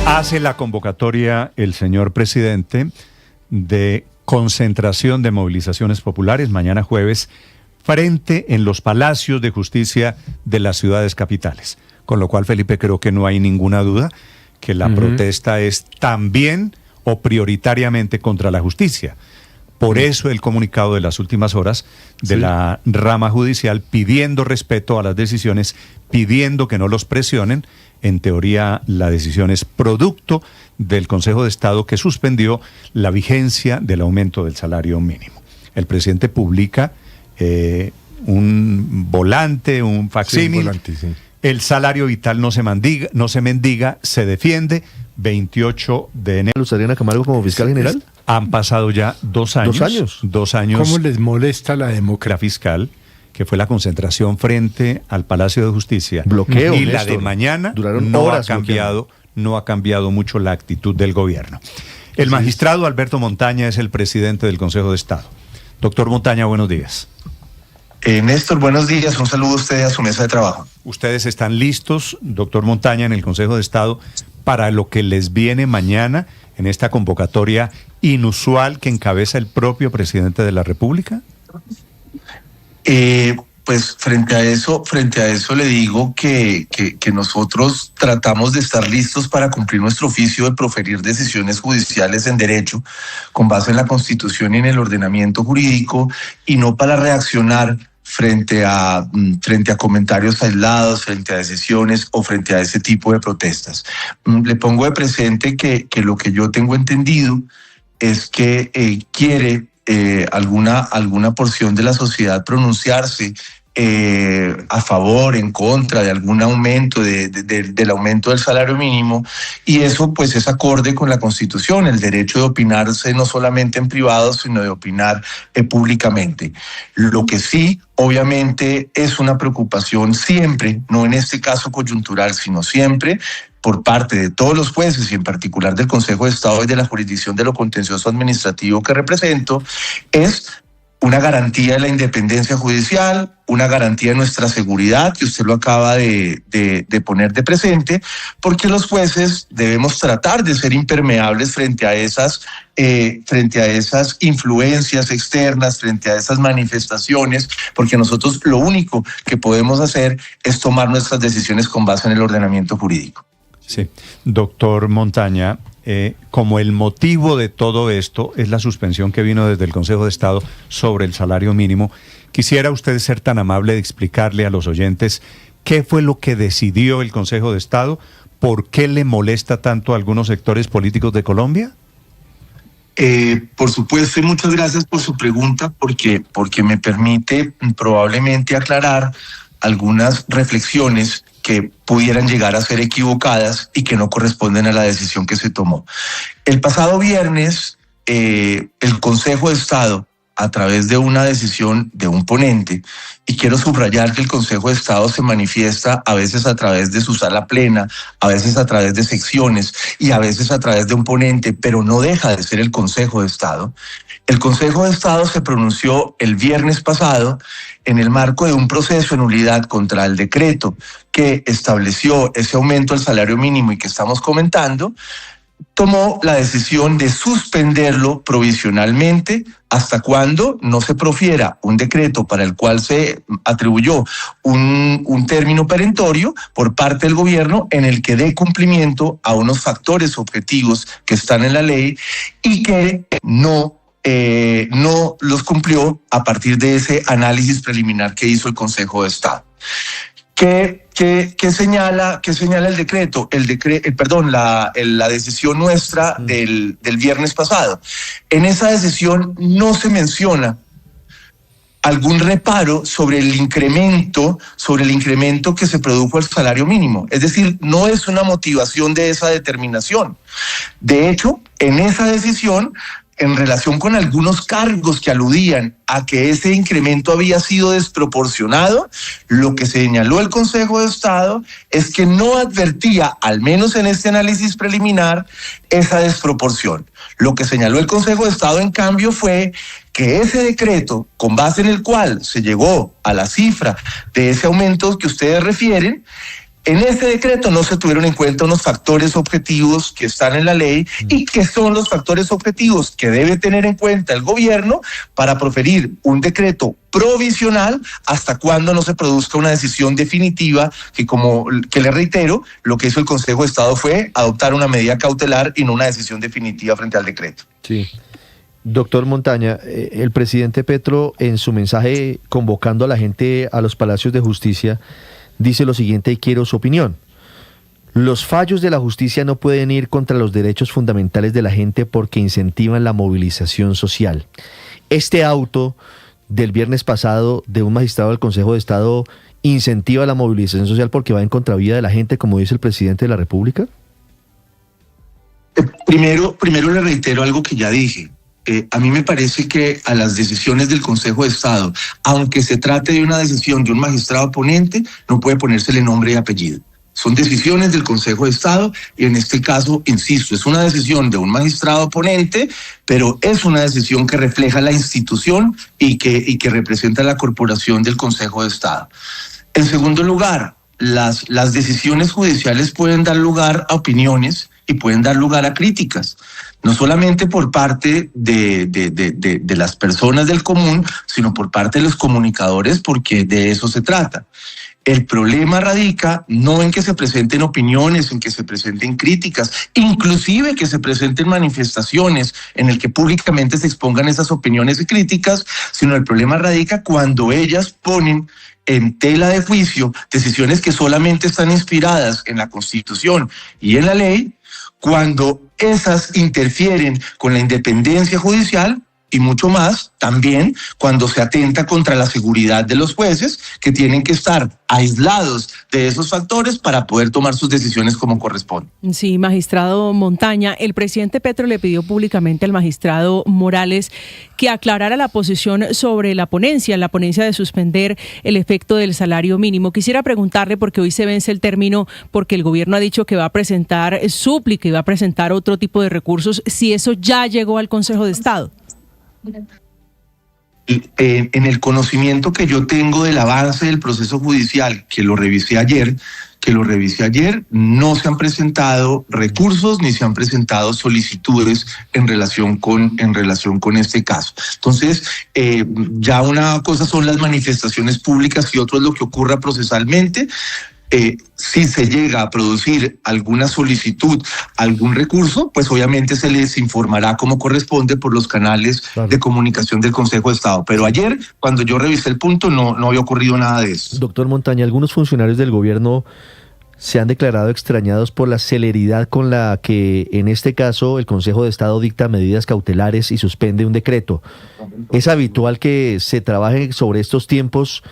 Hace la convocatoria el señor presidente de concentración de movilizaciones populares mañana jueves frente en los palacios de justicia de las ciudades capitales. Con lo cual, Felipe, creo que no hay ninguna duda que la protesta es también o prioritariamente contra la justicia. Por eso el comunicado de las últimas horas de la rama judicial pidiendo respeto a las decisiones, pidiendo que no los presionen. En teoría, la decisión es producto del Consejo de Estado que suspendió la vigencia del aumento del salario mínimo. El presidente publica un volante, un facsímil. El salario vital no se mendiga, se defiende. 28 de enero. ¿Luz Adriana Camargo como fiscal general? Han pasado ya 2 años. 2 años. 2 años. ¿Cómo les molesta la democracia fiscal? Que fue la concentración frente al Palacio de Justicia. Bloqueo. Y la de mañana no ha cambiado mucho la actitud del gobierno. El magistrado Alberto Montaña es el presidente del Consejo de Estado. Doctor Montaña, buenos días. Néstor, buenos días. Un saludo a usted y a su mesa de trabajo. ¿Ustedes están listos, doctor Montaña, en el Consejo de Estado para lo que les viene mañana en esta convocatoria inusual que encabeza el propio presidente de la República? Pues frente a eso le digo que nosotros tratamos de estar listos para cumplir nuestro oficio de proferir decisiones judiciales en derecho, con base en la Constitución y en el ordenamiento jurídico, y no para reaccionar frente a comentarios aislados, frente a decisiones o frente a ese tipo de protestas. Le pongo de presente que lo que yo tengo entendido es que quiere alguna porción de la sociedad pronunciarse a favor, en contra de algún aumento del aumento del salario mínimo, y eso pues es acorde con la Constitución, el derecho de opinarse no solamente en privado, sino de opinar públicamente. Lo que sí, obviamente, es una preocupación siempre, no en este caso coyuntural, sino siempre, por parte de todos los jueces y en particular del Consejo de Estado y de la jurisdicción de lo contencioso administrativo que represento, es una garantía de la independencia judicial, una garantía de nuestra seguridad, que usted lo acaba de poner de presente, porque los jueces debemos tratar de ser impermeables frente a esas influencias externas, frente a esas manifestaciones, porque nosotros lo único que podemos hacer es tomar nuestras decisiones con base en el ordenamiento jurídico. Sí, doctor Montaña, como el motivo de todo esto es la suspensión que vino desde el Consejo de Estado sobre el salario mínimo, quisiera usted ser tan amable de explicarle a los oyentes qué fue lo que decidió el Consejo de Estado, por qué le molesta tanto a algunos sectores políticos de Colombia. Por supuesto, y muchas gracias por su pregunta, porque me permite probablemente aclarar algunas reflexiones que pudieran llegar a ser equivocadas y que no corresponden a la decisión que se tomó. El pasado viernes, el Consejo de Estado, a través de una decisión de un ponente, y quiero subrayar que el Consejo de Estado se manifiesta a veces a través de su sala plena, a veces a través de secciones y a veces a través de un ponente, pero no deja de ser el Consejo de Estado. El Consejo de Estado se pronunció el viernes pasado en el marco de un proceso de nulidad contra el decreto que estableció ese aumento al salario mínimo y que estamos comentando. Tomó la decisión de suspenderlo provisionalmente hasta cuando no se profiera un decreto para el cual se atribuyó un término perentorio por parte del gobierno en el que dé cumplimiento a unos factores objetivos que están en la ley y que no los cumplió a partir de ese análisis preliminar que hizo el Consejo de Estado. ¿Qué señala el decreto? La decisión nuestra del viernes pasado. En esa decisión no se menciona algún reparo sobre el incremento que se produjo al salario mínimo. Es decir, no es una motivación de esa determinación. De hecho, en esa decisión, en relación con algunos cargos que aludían a que ese incremento había sido desproporcionado, lo que señaló el Consejo de Estado es que no advertía, al menos en este análisis preliminar, esa desproporción. Lo que señaló el Consejo de Estado, en cambio, fue que ese decreto, con base en el cual se llegó a la cifra de ese aumento que ustedes refieren, en ese decreto no se tuvieron en cuenta unos factores objetivos que están en la ley y que son los factores objetivos que debe tener en cuenta el gobierno para proferir un decreto provisional hasta cuando no se produzca una decisión definitiva que le reitero, lo que hizo el Consejo de Estado fue adoptar una medida cautelar y no una decisión definitiva frente al decreto. Sí. Doctor Montaña, el presidente Petro en su mensaje convocando a la gente a los palacios de justicia dice lo siguiente y quiero su opinión. Los fallos de la justicia no pueden ir contra los derechos fundamentales de la gente porque incentivan la movilización social. Este auto del viernes pasado de un magistrado del Consejo de Estado incentiva la movilización social porque va en contravía de la gente, como dice el presidente de la República. Primero le reitero algo que ya dije. A mí me parece que a las decisiones del Consejo de Estado, aunque se trate de una decisión de un magistrado ponente, no puede ponérsele nombre y apellido. Son decisiones del Consejo de Estado y en este caso, insisto, es una decisión de un magistrado ponente, pero es una decisión que refleja la institución y que representa la corporación del Consejo de Estado. En segundo lugar, las decisiones judiciales pueden dar lugar a opiniones y pueden dar lugar a críticas, no solamente por parte de las personas del común, sino por parte de los comunicadores, porque de eso se trata. El problema radica no en que se presenten opiniones, en que se presenten críticas, inclusive que se presenten manifestaciones en el que públicamente se expongan esas opiniones y críticas, sino el problema radica cuando ellas ponen en tela de juicio decisiones que solamente están inspiradas en la Constitución y en la ley, cuando esas interfieren con la independencia judicial y mucho más, también cuando se atenta contra la seguridad de los jueces, que tienen que estar aislados de esos factores para poder tomar sus decisiones como corresponde. Sí, magistrado Montaña, el presidente Petro le pidió públicamente al magistrado Morales que aclarara la posición sobre la ponencia de suspender el efecto del salario mínimo. Quisiera preguntarle, porque hoy se vence el término, porque el gobierno ha dicho que va a presentar súplica y va a presentar otro tipo de recursos, si eso ya llegó al Consejo de Estado. En el conocimiento que yo tengo del avance del proceso judicial, que lo revisé ayer, no se han presentado recursos ni se han presentado solicitudes en relación con este caso. Entonces, ya una cosa son las manifestaciones públicas y otro es lo que ocurra procesalmente. Si se llega a producir alguna solicitud, algún recurso, pues obviamente se les informará como corresponde por los canales de comunicación del Consejo de Estado. Pero ayer, cuando yo revisé el punto, no había ocurrido nada de eso. Doctor Montaña, algunos funcionarios del gobierno se han declarado extrañados por la celeridad con la que, en este caso, el Consejo de Estado dicta medidas cautelares y suspende un decreto. ¿Es habitual que se trabaje sobre estos tiempos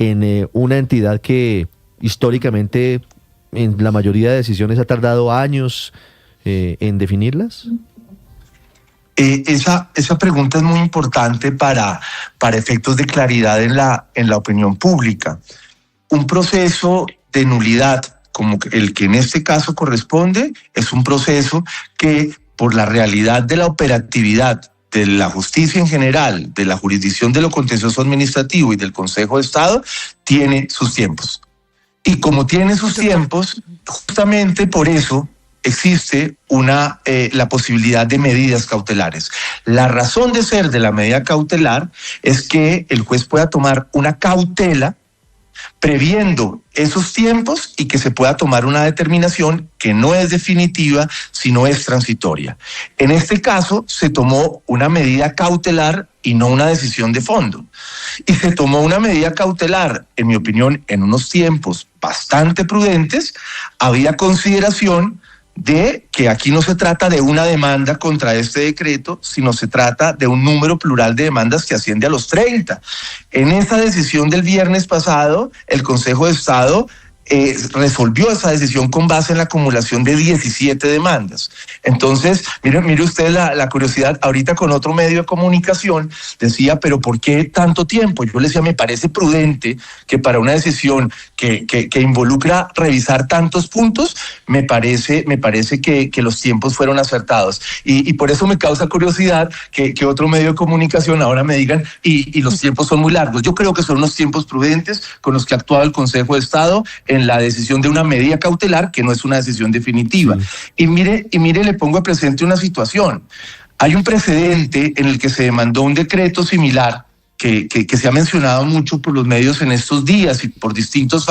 en una entidad que históricamente en la mayoría de decisiones ha tardado años en definirlas? Esa pregunta es muy importante para efectos de claridad en la opinión pública. Un proceso de nulidad como el que en este caso corresponde es un proceso que, por la realidad de la operatividad de la justicia en general, de la jurisdicción de lo contencioso administrativo y del Consejo de Estado, tiene sus tiempos. Y como tiene sus tiempos, justamente por eso existe la posibilidad de medidas cautelares. La razón de ser de la medida cautelar es que el juez pueda tomar una cautela previendo esos tiempos y que se pueda tomar una determinación que no es definitiva, sino es transitoria. En este caso, se tomó una medida cautelar y no una decisión de fondo. Y se tomó una medida cautelar, en mi opinión, en unos tiempos bastante prudentes. Había consideración de que aquí no se trata de una demanda contra este decreto, sino se trata de un número plural de demandas que asciende a los 30. En esa decisión del viernes pasado, el Consejo de Estado resolvió esa decisión con base en la acumulación de 17 demandas. Entonces, mire usted la curiosidad. Ahorita con otro medio de comunicación decía, pero ¿por qué tanto tiempo? Yo le decía, me parece prudente que para una decisión que involucra revisar tantos puntos, me parece que los tiempos fueron acertados. Y por eso me causa curiosidad que otro medio de comunicación ahora me digan, y los tiempos son muy largos. Yo creo que son unos tiempos prudentes con los que ha actuado el Consejo de Estado en la decisión de una medida cautelar, que no es una decisión definitiva. Sí. Y mire, le pongo a presente una situación. Hay un precedente en el que se demandó un decreto similar que se ha mencionado mucho por los medios en estos días y por distintos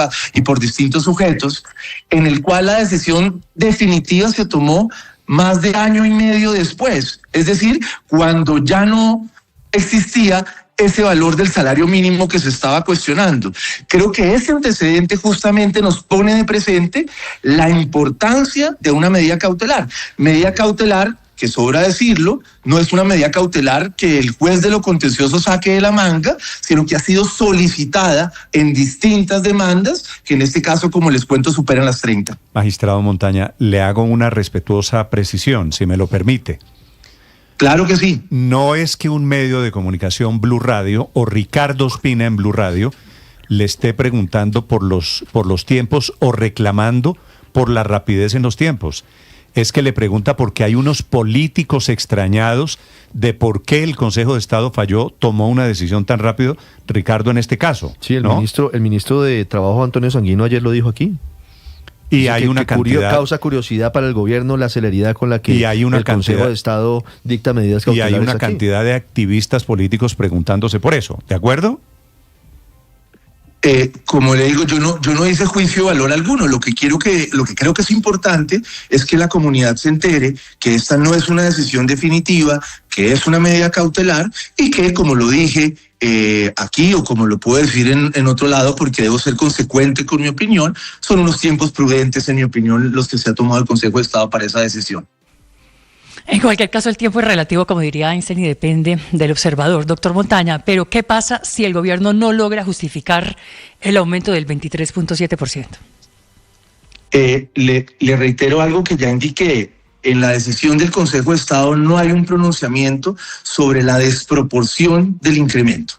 sujetos, en el cual la decisión definitiva se tomó más de año y medio después. Es decir, cuando ya no existía ese valor del salario mínimo que se estaba cuestionando. Creo que ese antecedente justamente nos pone de presente la importancia de una medida cautelar. Medida cautelar que, sobra decirlo, no es una medida cautelar que el juez de lo contencioso saque de la manga, sino que ha sido solicitada en distintas demandas, que en este caso, como les cuento, superan las 30. Magistrado Montaña, le hago una respetuosa precisión, si me lo permite. Claro que sí. No es que un medio de comunicación Blue Radio o Ricardo Ospina en Blue Radio le esté preguntando por los tiempos o reclamando por la rapidez en los tiempos. Es que le pregunta porque hay unos políticos extrañados de por qué el Consejo de Estado tomó una decisión tan rápido, Ricardo, en este caso. Sí, el ¿no? ministro de Trabajo, Antonio Sanguino, ayer lo dijo aquí. Y hay una cantidad... Causa curiosidad para el gobierno la celeridad con la que el Consejo de Estado dicta medidas cautelares. Y hay una cantidad de activistas políticos preguntándose por eso, ¿de acuerdo? Como le digo, yo no hice juicio de valor alguno. Lo que creo que es importante es que la comunidad se entere que esta no es una decisión definitiva, que es una medida cautelar y que, como lo dije aquí, o como lo puedo decir en otro lado, porque debo ser consecuente con mi opinión, son unos tiempos prudentes, en mi opinión, los que se ha tomado el Consejo de Estado para esa decisión. En cualquier caso, el tiempo es relativo, como diría Einstein, y depende del observador. Doctor Montaña, pero ¿qué pasa si el gobierno no logra justificar el aumento del 23.7%? Le reitero algo que ya indiqué. En la decisión del Consejo de Estado no hay un pronunciamiento sobre la desproporción del incremento.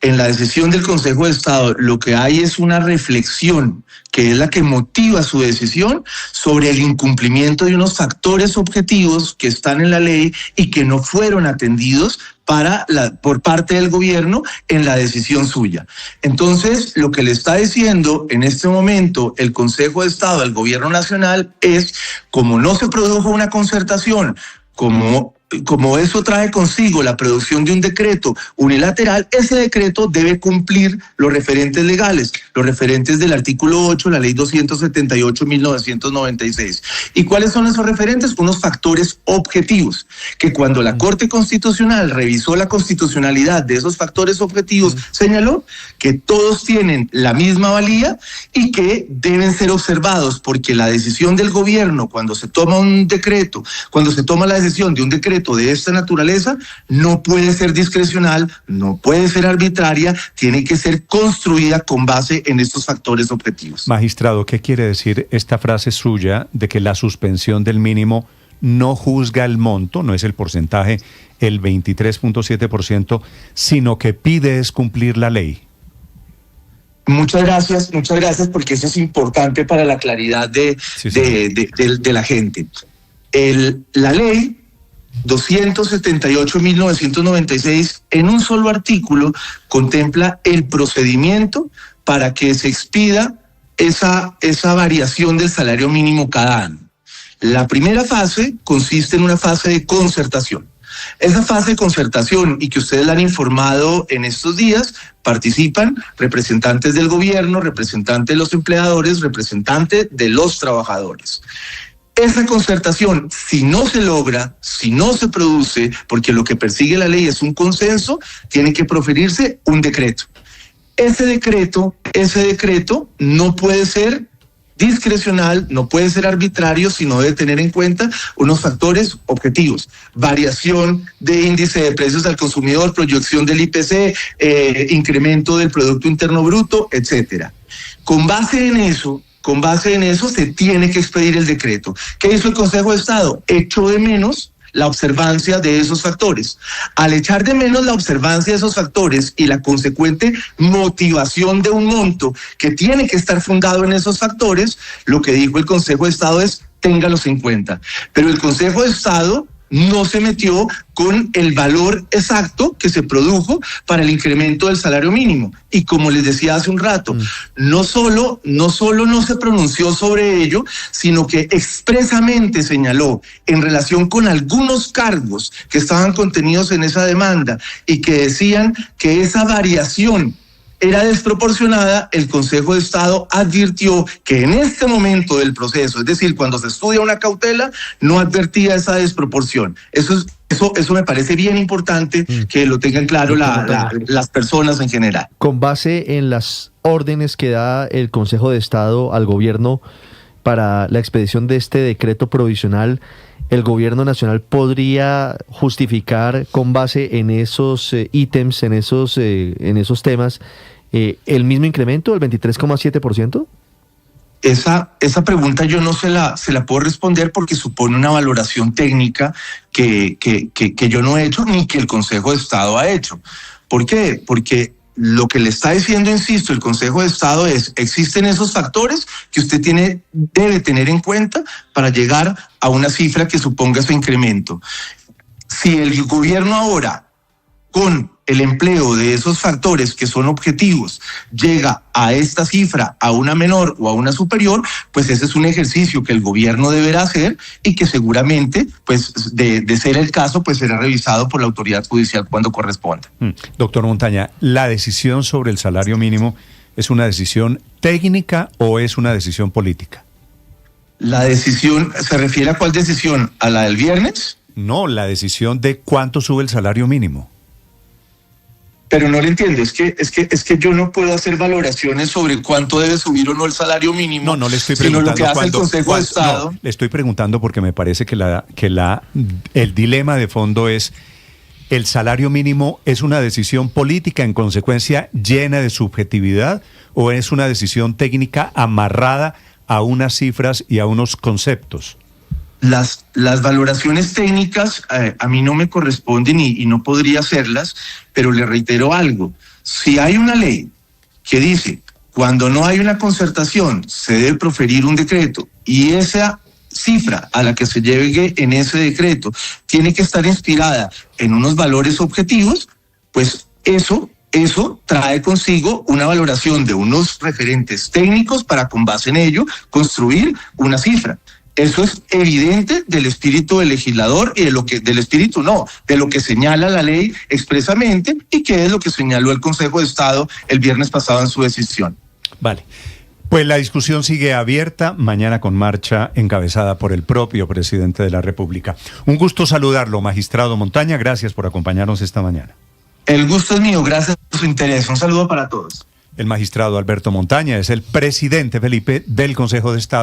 En la decisión del Consejo de Estado lo que hay es una reflexión que es la que motiva su decisión sobre el incumplimiento de unos factores objetivos que están en la ley y que no fueron atendidos por parte del gobierno en la decisión suya. Entonces, lo que le está diciendo en este momento el Consejo de Estado al Gobierno Nacional es, como no se produjo una concertación, como eso trae consigo la producción de un decreto unilateral, ese decreto debe cumplir los referentes legales, los referentes del artículo 8, la ley 278/1996. ¿Y cuáles son esos referentes? Unos factores objetivos, que cuando la Corte Constitucional revisó la constitucionalidad de esos factores objetivos, señaló que todos tienen la misma valía y que deben ser observados, porque la decisión del gobierno, cuando se toma un decreto, cuando se toma la decisión de un decreto de esta naturaleza, no puede ser discrecional, no puede ser arbitraria, tiene que ser construida con base en estos factores objetivos. Magistrado, ¿qué quiere decir esta frase suya de que la suspensión del mínimo no juzga el monto, no es el porcentaje, el 23.7%, sino que pide es cumplir la ley? Muchas gracias, porque eso es importante para la claridad de la gente. La ley 278/1996, en un solo artículo, contempla el procedimiento para que se expida esa variación del salario mínimo cada año. La primera fase consiste en una fase de concertación. Esa fase de concertación, y que ustedes la han informado en estos días, participan representantes del gobierno, representantes de los empleadores, representantes de los trabajadores. Esa concertación, si no se logra, si no se produce, porque lo que persigue la ley es un consenso, tiene que proferirse un decreto. Ese decreto no puede ser discrecional, no puede ser arbitrario, sino debe tener en cuenta unos factores objetivos: variación de índice de precios al consumidor, proyección del IPC, incremento del Producto Interno Bruto, etcétera. Con base en eso, Con base en eso se tiene que expedir el decreto. ¿Qué hizo el Consejo de Estado? Echó de menos la observancia de esos factores. Al echar de menos la observancia de esos factores y la consecuente motivación de un monto que tiene que estar fundado en esos factores, lo que dijo el Consejo de Estado es: téngalos en cuenta. Pero el Consejo de Estado no se metió con el valor exacto que se produjo para el incremento del salario mínimo. Y como les decía hace un rato, no solo no se pronunció sobre ello, sino que expresamente señaló, en relación con algunos cargos que estaban contenidos en esa demanda y que decían que esa variación era desproporcionada, el Consejo de Estado advirtió que en este momento del proceso, es decir, cuando se estudia una cautela, no advertía esa desproporción. Eso me parece bien importante que lo tengan claro las personas en general. Con base en las órdenes que da el Consejo de Estado al gobierno para la expedición de este decreto provisional, ¿el gobierno nacional podría justificar con base en esos ítems, en esos temas, el mismo incremento, el 23,7%? Esa pregunta yo no se la puedo responder porque supone una valoración técnica que yo no he hecho ni que el Consejo de Estado ha hecho. ¿Por qué? Porque lo que le está diciendo, insisto, el Consejo de Estado es: existen esos factores que usted debe tener en cuenta para llegar a una cifra que suponga ese incremento. Si el gobierno ahora, con el empleo de esos factores que son objetivos, llega a esta cifra, a una menor o a una superior, pues ese es un ejercicio que el gobierno deberá hacer y que seguramente, pues de ser el caso, pues será revisado por la autoridad judicial cuando corresponda. Doctor Montaña, ¿la decisión sobre el salario mínimo es una decisión técnica o es una decisión política? La decisión, ¿se refiere a cuál decisión? ¿A la del viernes? No, la decisión de cuánto sube el salario mínimo. Pero no le entiendo, es que yo no puedo hacer valoraciones sobre cuánto debe subir o no el salario mínimo. No le estoy preguntando. Sino lo que hace el Consejo de Estado. No, le estoy preguntando porque me parece que el dilema de fondo es: ¿el salario mínimo es una decisión política, en consecuencia llena de subjetividad, o es una decisión técnica amarrada a unas cifras y a unos conceptos? Las valoraciones técnicas a mí no me corresponden y no podría hacerlas, pero le reitero algo: si hay una ley que dice cuando no hay una concertación se debe proferir un decreto y esa cifra a la que se llegue en ese decreto tiene que estar inspirada en unos valores objetivos, pues eso trae consigo una valoración de unos referentes técnicos para, con base en ello, construir una cifra. Eso es evidente del espíritu del legislador y de lo que señala la ley expresamente y que es lo que señaló el Consejo de Estado el viernes pasado en su decisión. Vale. Pues la discusión sigue abierta, mañana con marcha encabezada por el propio presidente de la República. Un gusto saludarlo, magistrado Montaña. Gracias por acompañarnos esta mañana. El gusto es mío, gracias por su interés. Un saludo para todos. El magistrado Alberto Montaña es el presidente, Felipe, del Consejo de Estado.